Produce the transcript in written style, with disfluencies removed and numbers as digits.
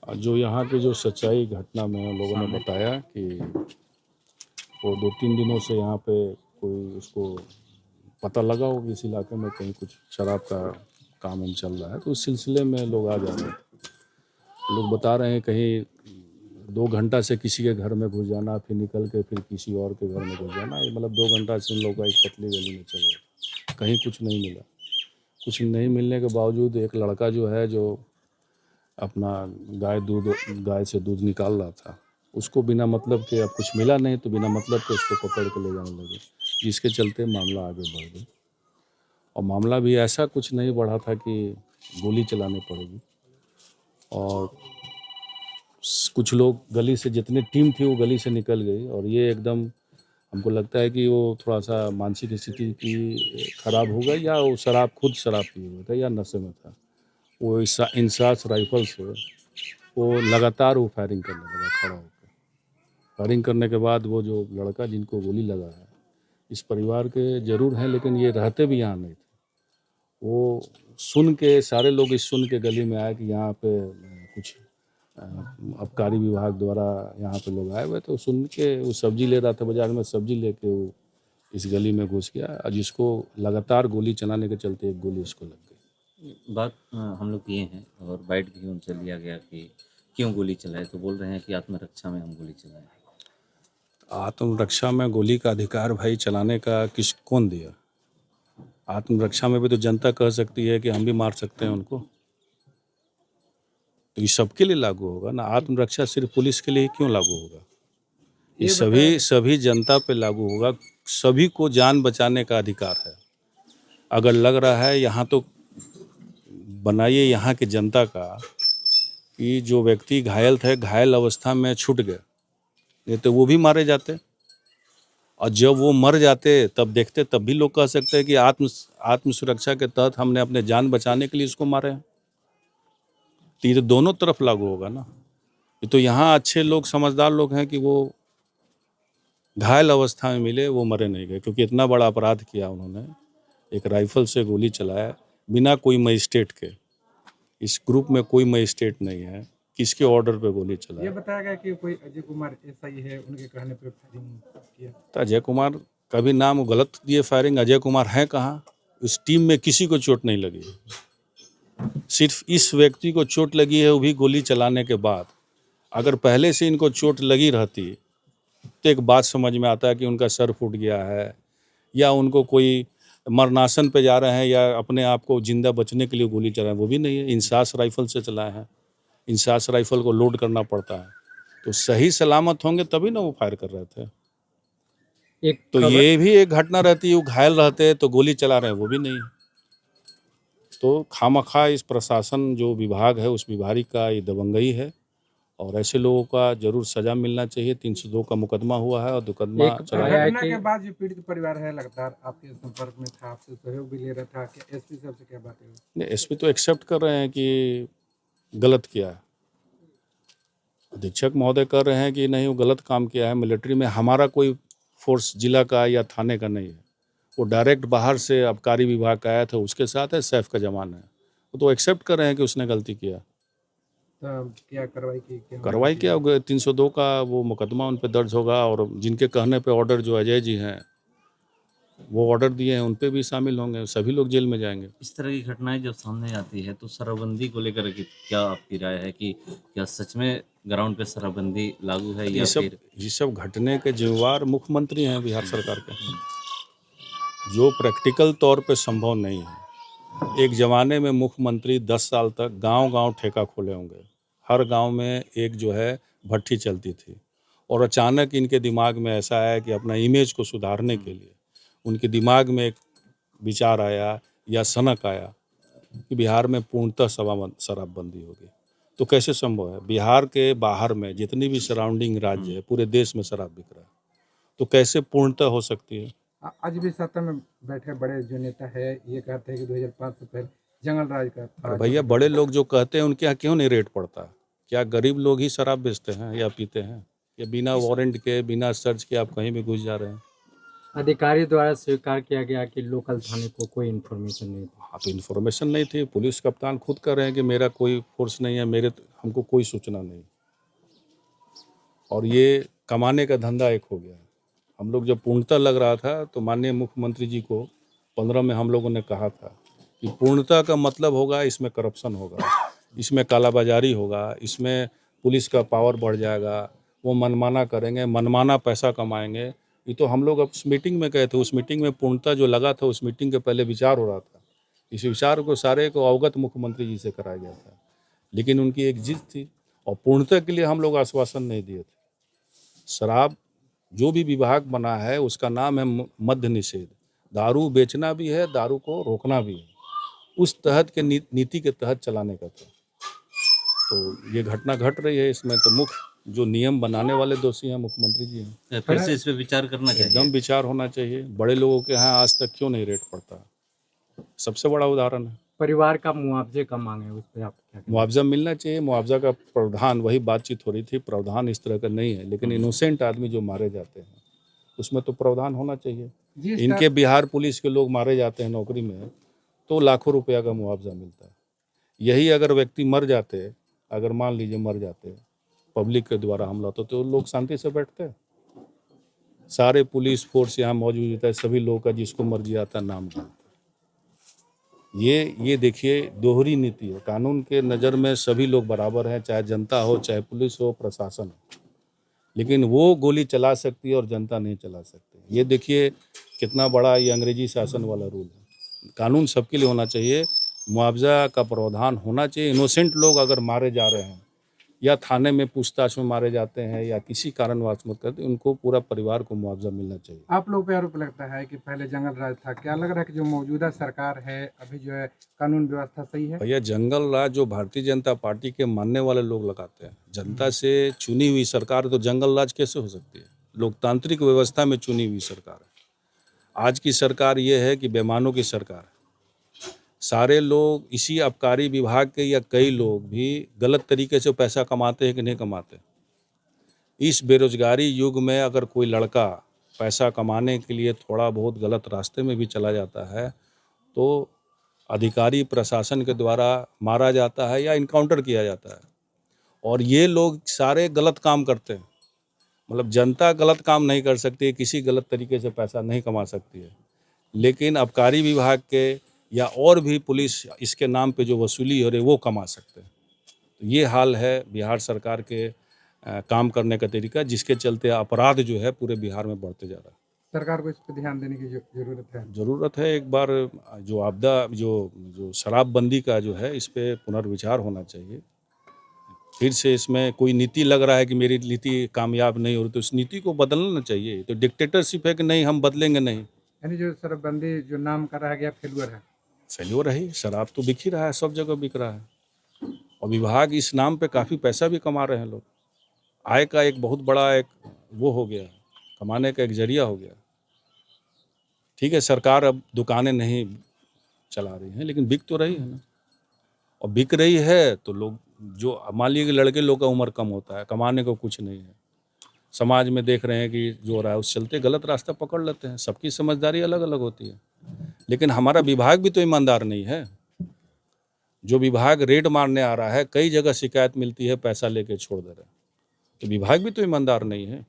जो यहाँ की जो सच्चाई घटना में लोगों ने बताया कि वो 2-3 दिनों से यहाँ पे कोई उसको पता लगा हो कि इस इलाके में कहीं कुछ शराब का काम वाम चल रहा है, तो उस सिलसिले में लोग आ जा रहे हैं। लोग बता रहे हैं कहीं 2 घंटा से किसी के घर में घुस जाना, फिर निकल के फिर किसी और के घर में घुस जाना, ये मतलब 2 घंटा से उन लोगों का एक पतली गली में चल रहा था। कहीं कुछ नहीं मिला। कुछ नहीं मिलने के बावजूद एक लड़का जो है, जो अपना गाय से दूध निकाल रहा था, उसको बिना मतलब के, अब कुछ मिला नहीं तो बिना मतलब के उसको पकड़ के ले जाने लगे, जिसके चलते मामला आगे बढ़ गया। और मामला भी ऐसा कुछ नहीं बढ़ा था कि गोली चलानी पड़ेगी। और कुछ लोग गली से, जितनी टीम थी वो गली से निकल गई, और ये एकदम हमको लगता है कि वो थोड़ा सा मानसिक स्थिति की खराब हो गई, या वो खुद शराब पिए हुए था या नशे में था। वो इंसास राइफल से वो लगातार वो फायरिंग करने लगा खड़ा होकर। फायरिंग करने के बाद वो जो लड़का जिनको गोली लगा है, इस परिवार के जरूर हैं, लेकिन ये रहते भी यहाँ नहीं थे। वो सुन के, सारे लोग इस सुन के गली में आए कि यहाँ पे कुछ आबकारी विभाग द्वारा यहाँ पे लोग आए हुए, तो सुन के वो सब्जी ले रहा था बाजार में, सब्जी लेके वो इस गली में घुस गया, और जिसको लगातार गोली चलाने के चलते एक गोली उसको लग गई। बात हम लोग किए हैं और बाइट भी उनसे लिया गया कि क्यों गोली चलाए, तो बोल रहे हैं कि आत्मरक्षा में हम गोली चलाए। आत्मरक्षा में गोली का अधिकार भाई चलाने का कौन दिया? आत्मरक्षा में भी तो जनता कह सकती है कि हम भी मार सकते हैं उनको। तो ये सबके लिए लागू होगा ना। आत्मरक्षा सिर्फ पुलिस के लिए क्यों लागू होगा? ये सभी जनता पे लागू होगा। सभी को जान बचाने का अधिकार है। अगर लग रहा है यहाँ तो बनाइए यहाँ की जनता का कि जो व्यक्ति घायल थे, घायल अवस्था में छूट गए, नहीं तो वो भी मारे जाते। और जब वो मर जाते तब देखते, तब भी लोग कह सकते हैं कि आत्म सुरक्षा के तहत हमने अपने जान बचाने के लिए इसको मारे हैं। तो ये तो दोनों तरफ लागू होगा ना। ये तो यहाँ अच्छे लोग, समझदार लोग हैं कि वो घायल अवस्था में मिले, वो मरे नहीं गए, क्योंकि इतना बड़ा अपराध किया उन्होंने। एक राइफल से गोली चलाया बिना कोई मजिस्ट्रेट के। इस ग्रुप में कोई मजिस्ट्रेट नहीं है, किसके ऑर्डर पे गोली चलाया? ये बताया गया कि कोई अजय कुमार एसआई है, उनके कहने पे फायरिंग किया। तो अजय कुमार का भी नाम गलत दिए फायरिंग। अजय कुमार है कहाँ? उस टीम में किसी को चोट नहीं लगी। सिर्फ इस व्यक्ति को चोट लगी है, वो भी गोली चलाने के बाद। अगर पहले से इनको चोट लगी रहती तो एक बात समझ में आता है कि उनका सर फूट गया है, या उनको कोई मरनासन पे जा रहे हैं, या अपने आप को जिंदा बचने के लिए गोली चला है। वो भी नहीं है, इंसास राइफल से चलाए हैं। इंसास राइफल को लोड करना पड़ता है, तो सही सलामत होंगे तभी ना वो फायर कर रहे थे। तो ये भी एक घटना रहती है, वो घायल रहते तो गोली चला रहे हैं, वो भी नहीं। तो खामखा इस प्रशासन जो विभाग है, उस विभाग का ये दबंगई है, और ऐसे लोगों का जरूर सजा मिलना चाहिए। 302 का मुकदमा हुआ है और मुकदमा चला। घटना के बाद जो पीड़ित परिवार है लगातार आपके संपर्क में था, आपसे सहयोग भी ले रहा था, कि एसपी साहब से क्या बात है? नहीं, एसपी तो एक्सेप्ट कर रहे हैं कि गलत किया है। अधीक्षक महोदय कह रहे हैं कि नहीं, वो गलत काम किया है। मिलिट्री में हमारा कोई फोर्स जिला का या थाने का नहीं है, वो डायरेक्ट बाहर से आबकारी विभाग का आया था, उसके साथ है, सैफ का जमान है। वो तो एक्सेप्ट कर रहे हैं कि उसने गलती किया। तो क्या कार्रवाई की? कार्रवाई क्या होगा? 302 का वो मुकदमा उन पर दर्ज होगा, और जिनके कहने पे ऑर्डर, जो अजय जी हैं वो ऑर्डर दिए हैं, उन पे भी शामिल होंगे। सभी लोग जेल में जाएंगे। इस तरह की घटनाएं जब सामने आती है तो शराबबंदी को लेकर के क्या आपकी राय है कि क्या सच में ग्राउंड पे शराबबंदी लागू है, या फिर ये सब घटने के जिम्मेवार मुख्यमंत्री हैं बिहार सरकार के, जो प्रैक्टिकल तौर पे संभव नहीं है। एक ज़माने में मुख्यमंत्री 10 साल तक गांव-गांव ठेका खोले होंगे। हर गांव में एक जो है भट्ठी चलती थी, और अचानक इनके दिमाग में ऐसा आया कि अपना इमेज को सुधारने के लिए उनके दिमाग में एक विचार आया या सनक आया कि बिहार में पूर्णतः शराबबंदी होगी। तो कैसे संभव है? बिहार के बाहर में जितनी भी सराउंडिंग राज्य है, पूरे देश में शराब बिक रहा है, तो कैसे पूर्णतः हो सकती है? आज भी सत्ता में बैठे बड़े जो नेता है, ये कहते हैं कि 2005 से पहले जंगल राज का था। अरे भैया, बड़े लोग जो कहते हैं उनके यहाँ क्यों नहीं रेट पड़ता? क्या गरीब लोग ही शराब बेचते हैं या पीते हैं? या बिना वारंट के, बिना सर्च के आप कहीं भी घुस जा रहे हैं? अधिकारी द्वारा स्वीकार किया गया कि लोकल थाने को कोई इन्फॉर्मेशन नहीं थी। हाँ, तो इन्फॉर्मेशन नहीं थी। पुलिस कप्तान खुद कह रहे हैं कि मेरा कोई फोर्स नहीं है, हमको कोई सूचना नहीं। और ये कमाने का धंधा एक हो गया। हम लोग जब पूर्णता लग रहा था तो माननीय मुख्यमंत्री जी को 15 में हम लोगों ने कहा था कि पूर्णता का मतलब होगा इसमें करप्शन होगा, इसमें कालाबाजारी होगा, इसमें पुलिस का पावर बढ़ जाएगा, वो मनमाना करेंगे, मनमाना पैसा कमाएंगे। ये तो हम लोग अब उस मीटिंग में गए थे, उस मीटिंग में पूर्णता जो लगा था, उस मीटिंग के पहले विचार हो रहा था। इस विचार को सारे को अवगत मुख्यमंत्री जी से कराया गया था, लेकिन उनकी एक जिद थी और पूर्णता के लिए हम लोग आश्वासन नहीं दिए थे। शराब जो भी विभाग बना है उसका नाम है मद्य निषेध। दारू बेचना भी है, दारू को रोकना भी है, उस तहत के नीति के तहत चलाने का था। तो ये घटना घट रही है, इसमें तो मुख्य जो नियम बनाने वाले दोषी हैं मुख्यमंत्री जी हैं। फिर से इस पे विचार करना चाहिए। एकदम विचार होना चाहिए। बड़े लोगों के यहाँ आज तक क्यों नहीं रेट पड़ता, सबसे बड़ा उदाहरण है। परिवार का मुआवजे का मांग है, उस पर आप क्या कहेंगे? मुआवजा मिलना चाहिए। मुआवजा का प्रावधान, वही बातचीत हो रही थी, प्रावधान इस तरह का नहीं है, लेकिन इनोसेंट आदमी जो मारे जाते हैं उसमें तो प्रावधान होना चाहिए। इनके बिहार पुलिस के लोग मारे जाते हैं नौकरी में तो लाखों रुपया का मुआवजा मिलता है। यही अगर व्यक्ति मर जाते, अगर मान लीजिए मर जाते पब्लिक के द्वारा हमला तो लोग शांति से बैठते। सारे पुलिस फोर्स यहाँ मौजूद होता है, सभी लोगों का जिसको मर्जी आता है नाम डालते। ये देखिए दोहरी नीति है। कानून के नज़र में सभी लोग बराबर हैं, चाहे जनता हो, चाहे पुलिस हो, प्रशासन हो, लेकिन वो गोली चला सकती है और जनता नहीं चला सकती। ये देखिए कितना बड़ा ये अंग्रेजी शासन वाला रूल है। कानून सबके लिए होना चाहिए, मुआवजा का प्रावधान होना चाहिए। इनोसेंट लोग अगर मारे जा रहे हैं या थाने में पूछताछ में मारे जाते हैं या किसी कारणवश मत करते, उनको पूरा परिवार को मुआवजा मिलना चाहिए। आप लोग पे आरोप लगता है कि पहले जंगल राज था, क्या लग रहा है कि जो मौजूदा सरकार है अभी जो है कानून व्यवस्था सही है? भैया जंगल राज जो भारतीय जनता पार्टी के मानने वाले लोग लगाते हैं, जनता से चुनी हुई सरकार, तो जंगल राज कैसे हो सकती है? लोकतांत्रिक व्यवस्था में चुनी हुई सरकार है। आज की सरकार ये है कि बेईमानों की सरकार है। सारे लोग इसी आबकारी विभाग के या कई लोग भी गलत तरीके से पैसा कमाते हैं कि नहीं कमाते। इस बेरोजगारी युग में अगर कोई लड़का पैसा कमाने के लिए थोड़ा बहुत गलत रास्ते में भी चला जाता है तो अधिकारी प्रशासन के द्वारा मारा जाता है या इनकाउंटर किया जाता है। और ये लोग सारे गलत काम करते हैं। मतलब जनता गलत काम नहीं कर सकती है, किसी गलत तरीके से पैसा नहीं कमा सकती है, लेकिन आबकारी विभाग के या और भी पुलिस इसके नाम पे जो वसूली हो रही है वो कमा सकते हैं। तो ये हाल है बिहार सरकार के काम करने का तरीका, जिसके चलते अपराध जो है पूरे बिहार में बढ़ते जा रहा है। सरकार को इस पर ध्यान देने की ज़रूरत है। एक बार जो आपदा जो शराबबंदी का जो है इस पे पुनर्विचार होना चाहिए। फिर से इसमें कोई नीति लग रहा है कि मेरी नीति कामयाब नहीं हो रही, तो इस नीति को बदलना चाहिए। तो डिक्टेटरशिप है कि नहीं हम बदलेंगे नहीं। यानी जो शराबबंदी जो नाम का रहा गया फेलुअर है। फेल्योर है। शराब तो बिक ही रहा है, सब जगह बिक रहा है और विभाग इस नाम पे काफ़ी पैसा भी कमा रहे हैं लोग। आय का एक बहुत बड़ा एक वो हो गया, कमाने का एक जरिया हो गया। ठीक है, सरकार अब दुकानें नहीं चला रही हैं, लेकिन बिक तो रही है ना। और बिक रही है तो लोग, जो मान लीजिए कि लड़के लोग का उम्र कम होता है, कमाने को कुछ नहीं है, समाज में देख रहे हैं कि जो हो रहा है उस चलते गलत रास्ता पकड़ लेते हैं। सबकी समझदारी अलग अलग होती है, लेकिन हमारा विभाग भी तो ईमानदार नहीं है। जो विभाग रेड मारने आ रहा है, कई जगह शिकायत मिलती है पैसा लेके छोड़ दे रहे हैं, तो विभाग भी तो ईमानदार नहीं है।